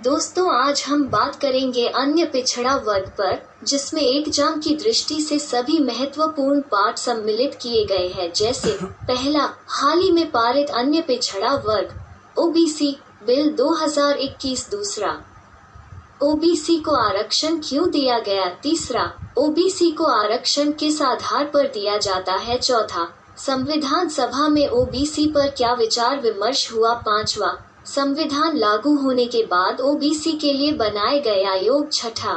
दोस्तों, आज हम बात करेंगे अन्य पिछड़ा वर्ग पर, जिसमें एग्जाम की दृष्टि से सभी महत्वपूर्ण पाठ सम्मिलित किए गए हैं। जैसे पहला, हाल ही में पारित अन्य पिछड़ा वर्ग ओबीसी बिल 2021। दूसरा, ओबीसी को आरक्षण क्यों दिया गया। तीसरा, ओबीसी को आरक्षण किस आधार पर दिया जाता है। चौथा, संविधान सभा में ओबीसी पर क्या विचार विमर्श हुआ। पांचवा, संविधान लागू होने के बाद ओबीसी के लिए बनाए गए आयोग। छठा,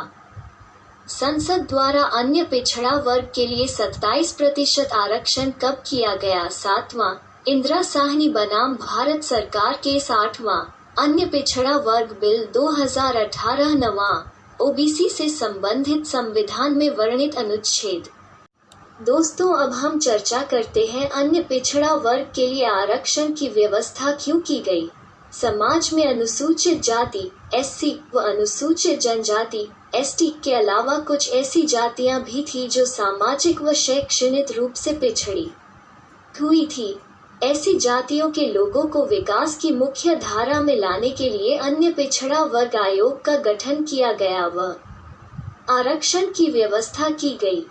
संसद द्वारा अन्य पिछड़ा वर्ग के लिए 27% आरक्षण कब किया गया। सातवां, इंदिरा साहनी बनाम भारत सरकार केस। आठवां, अन्य पिछड़ा वर्ग बिल 2018। नवां, ओबीसी से संबंधित संविधान में वर्णित अनुच्छेद। दोस्तों, अब हम चर्चा करते हैं अन्य पिछड़ा वर्ग के लिए आरक्षण की व्यवस्था क्यों की गई। समाज में अनुसूचित जाति एससी व अनुसूचित जनजाति एसटी के अलावा कुछ ऐसी जातियां भी थी जो सामाजिक व शैक्षणिक रूप से पिछड़ी हुई थी। ऐसी जातियों के लोगों को विकास की मुख्य धारा में लाने के लिए अन्य पिछड़ा वर्ग आयोग का गठन किया गया व आरक्षण की व्यवस्था की गई।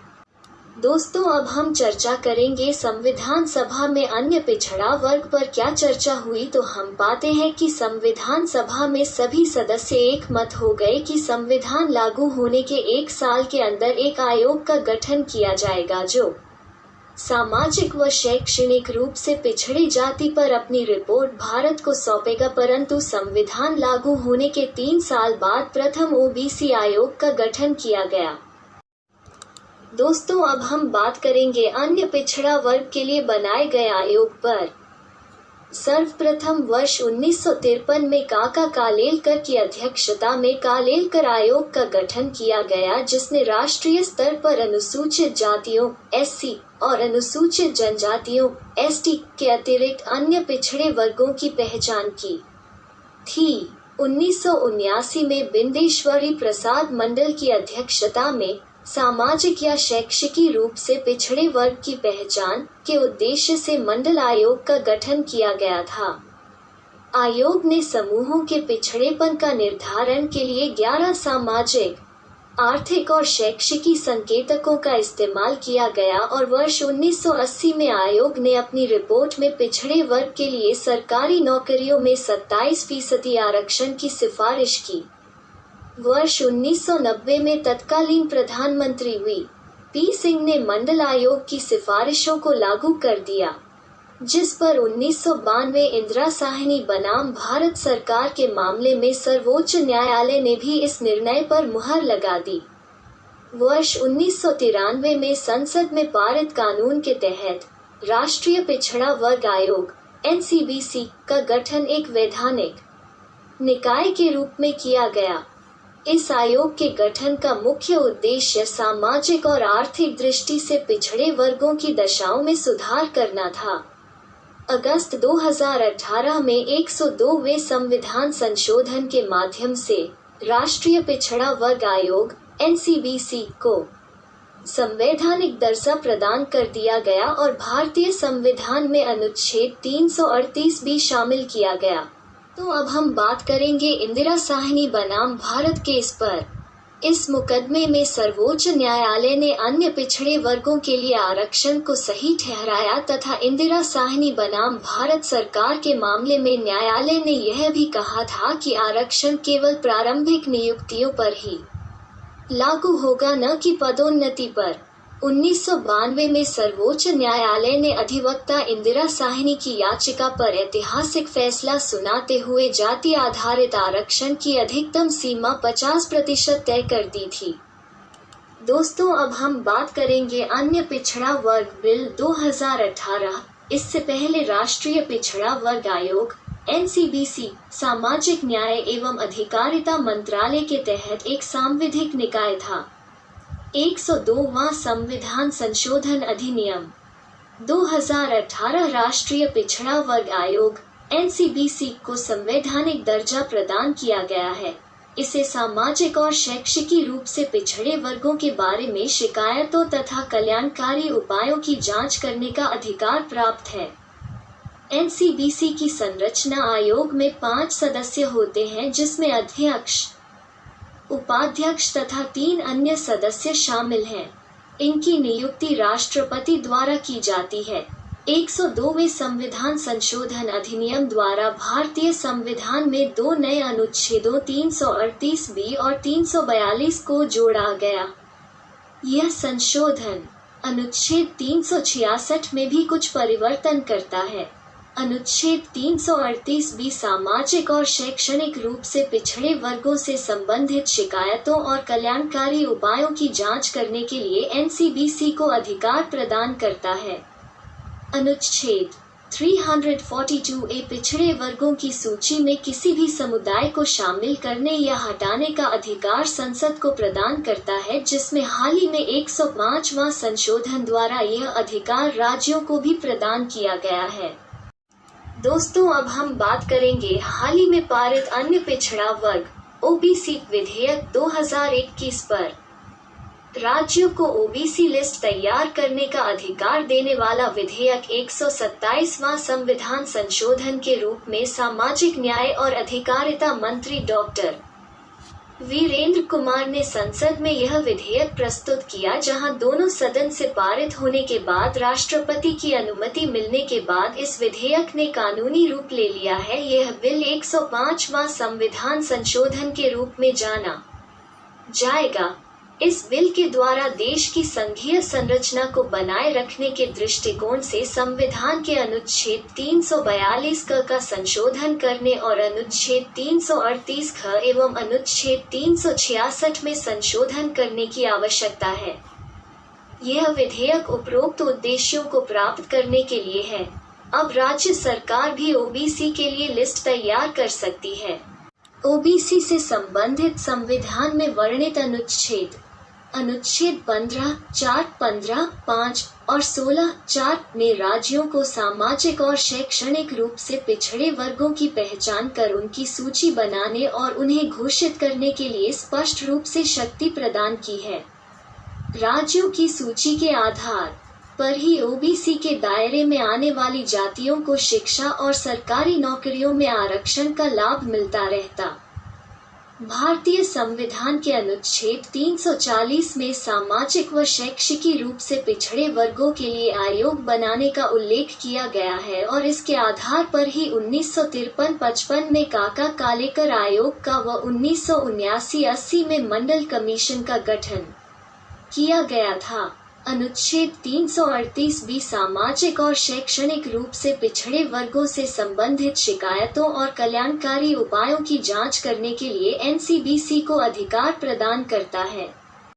दोस्तों, अब हम चर्चा करेंगे संविधान सभा में अन्य पिछड़ा वर्ग पर क्या चर्चा हुई। तो हम पाते हैं कि संविधान सभा में सभी सदस्य एक मत हो गए कि संविधान लागू होने के 1 साल के अंदर एक आयोग का गठन किया जाएगा जो सामाजिक व शैक्षणिक रूप से पिछड़ी जाति पर अपनी रिपोर्ट भारत को सौंपेगा। परंतु संविधान लागू होने के 3 साल बाद प्रथम ओबीसी आयोग का गठन किया गया। दोस्तों, अब हम बात करेंगे अन्य पिछड़ा वर्ग के लिए बनाए गए आयोग पर। सर्वप्रथम वर्ष 1953 में काका कालेलकर की अध्यक्षता में कालेलकर आयोग का गठन किया गया, जिसने राष्ट्रीय स्तर पर अनुसूचित जातियों एससी और अनुसूचित जनजातियों एसटी के अतिरिक्त अन्य पिछड़े वर्गों की पहचान की थी। 1979 में बिंदेश्वरी प्रसाद मंडल की अध्यक्षता में सामाजिक या शैक्षिकी रूप से पिछड़े वर्ग की पहचान के उद्देश्य से मंडल आयोग का गठन किया गया था। आयोग ने समूहों के पिछड़ेपन का निर्धारण के लिए 11 सामाजिक, आर्थिक और शैक्षिकी संकेतकों का इस्तेमाल किया गया और वर्ष 1980 में आयोग ने अपनी रिपोर्ट में पिछड़े वर्ग के लिए सरकारी नौकरियों में 27% आरक्षण की सिफारिश की। वर्ष 1990 में तत्कालीन प्रधानमंत्री वी.पी. सिंह ने मंडल आयोग की सिफारिशों को लागू कर दिया, जिस पर 1992 इंदिरा साहनी बनाम भारत सरकार के मामले में सर्वोच्च न्यायालय ने भी इस निर्णय पर मुहर लगा दी। वर्ष 1993 में संसद में पारित कानून के तहत राष्ट्रीय पिछड़ा वर्ग आयोग (एनसीबीसी) का गठन एक वैधानिक निकाय के रूप में किया गया। इस आयोग के गठन का मुख्य उद्देश्य सामाजिक और आर्थिक दृष्टि से पिछड़े वर्गों की दशाओं में सुधार करना था। अगस्त 2018 में 102वें संविधान संशोधन के माध्यम से राष्ट्रीय पिछड़ा वर्ग आयोग (एनसीबीसी) को संवैधानिक दर्जा प्रदान कर दिया गया और भारतीय संविधान में अनुच्छेद 338 भी शामिल किया गया। तो अब हम बात करेंगे इंदिरा साहनी बनाम भारत केस पर। इस मुकदमे में सर्वोच्च न्यायालय ने अन्य पिछड़े वर्गों के लिए आरक्षण को सही ठहराया तथा इंदिरा साहनी बनाम भारत सरकार के मामले में न्यायालय ने यह भी कहा था कि आरक्षण केवल प्रारंभिक नियुक्तियों पर ही लागू होगा, न कि पदोन्नति पर। 1992 में सर्वोच्च न्यायालय ने अधिवक्ता इंदिरा साहनी की याचिका पर ऐतिहासिक फैसला सुनाते हुए जाति आधारित आरक्षण की अधिकतम सीमा 50% तय कर दी थी। दोस्तों, अब हम बात करेंगे अन्य पिछड़ा वर्ग बिल 2018। इससे पहले राष्ट्रीय पिछड़ा वर्ग आयोग (एनसीबीसी) सामाजिक न्याय एवं अधिकारिता मंत्रालय के तहत एक सांविधिक निकाय था। 102वां संविधान संशोधन अधिनियम 2018 राष्ट्रीय पिछड़ा वर्ग आयोग (एनसीबीसी) को संवैधानिक दर्जा प्रदान किया गया है। इसे सामाजिक और शैक्षिकी रूप से पिछड़े वर्गों के बारे में शिकायतों तथा कल्याणकारी उपायों की जांच करने का अधिकार प्राप्त है। एनसीबीसी की संरचना आयोग में 5 सदस्य होते हैं, जिसमें अध्यक्ष, उपाध्यक्ष तथा 3 अन्य सदस्य शामिल हैं। इनकी नियुक्ति राष्ट्रपति द्वारा की जाती है। 102वें संविधान संशोधन अधिनियम द्वारा भारतीय संविधान में 2 नए अनुच्छेदों 338 और 342 को जोड़ा गया। यह संशोधन अनुच्छेद 366 में भी कुछ परिवर्तन करता है। अनुच्छेद 338 सामाजिक और शैक्षणिक रूप से पिछड़े वर्गों से संबंधित शिकायतों और कल्याणकारी उपायों की जांच करने के लिए एनसीबीसी को अधिकार प्रदान करता है। अनुच्छेद 342 पिछड़े वर्गों की सूची में किसी भी समुदाय को शामिल करने या हटाने का अधिकार संसद को प्रदान करता है, जिसमें हाल ही में 105वां संशोधन द्वारा यह अधिकार राज्यों को भी प्रदान किया गया है। दोस्तों, अब हम बात करेंगे हाल ही में पारित अन्य पिछड़ा वर्ग ओबीसी विधेयक 2021 पर। राज्यों को ओबीसी लिस्ट तैयार करने का अधिकार देने वाला विधेयक 127वां संविधान संशोधन के रूप में सामाजिक न्याय और अधिकारिता मंत्री डॉक्टर वीरेंद्र कुमार ने संसद में यह विधेयक प्रस्तुत किया, जहां दोनों सदन से पारित होने के बाद राष्ट्रपति की अनुमति मिलने के बाद इस विधेयक ने कानूनी रूप ले लिया है। यह बिल 105वां संविधान संशोधन के रूप में जाना जाएगा। इस बिल के द्वारा देश की संघीय संरचना को बनाए रखने के दृष्टिकोण से संविधान के अनुच्छेद 342 का संशोधन करने और अनुच्छेद 338 एवं अनुच्छेद 366 में संशोधन करने की आवश्यकता है। यह विधेयक उपरोक्त उद्देश्यों को प्राप्त करने के लिए है। अब राज्य सरकार भी ओबीसी के लिए लिस्ट तैयार कर सकती है। ओबीसी से संबंधित संविधान में वर्णित अनुच्छेद 15, 4, 15, 5 और 16, 4 ने राज्यों को सामाजिक और शैक्षणिक रूप से पिछड़े वर्गों की पहचान कर उनकी सूची बनाने और उन्हें घोषित करने के लिए स्पष्ट रूप से शक्ति प्रदान की है। राज्यों की सूची के आधार पर ही ओबीसी के दायरे में आने वाली जातियों को शिक्षा और सरकारी नौकरियों में आरक्षण का लाभ मिलता रहता। भारतीय संविधान के अनुच्छेद 340 में सामाजिक व शैक्षिकी रूप से पिछड़े वर्गों के लिए आयोग बनाने का उल्लेख किया गया है और इसके आधार पर ही 1953-55 में काका कालेकर आयोग का व 1979-80 में मंडल कमीशन का गठन किया गया था। अनुच्छेद 338 भी सामाजिक और शैक्षणिक रूप से पिछड़े वर्गों से संबंधित शिकायतों और कल्याणकारी उपायों की जांच करने के लिए एनसीबीसी को अधिकार प्रदान करता है।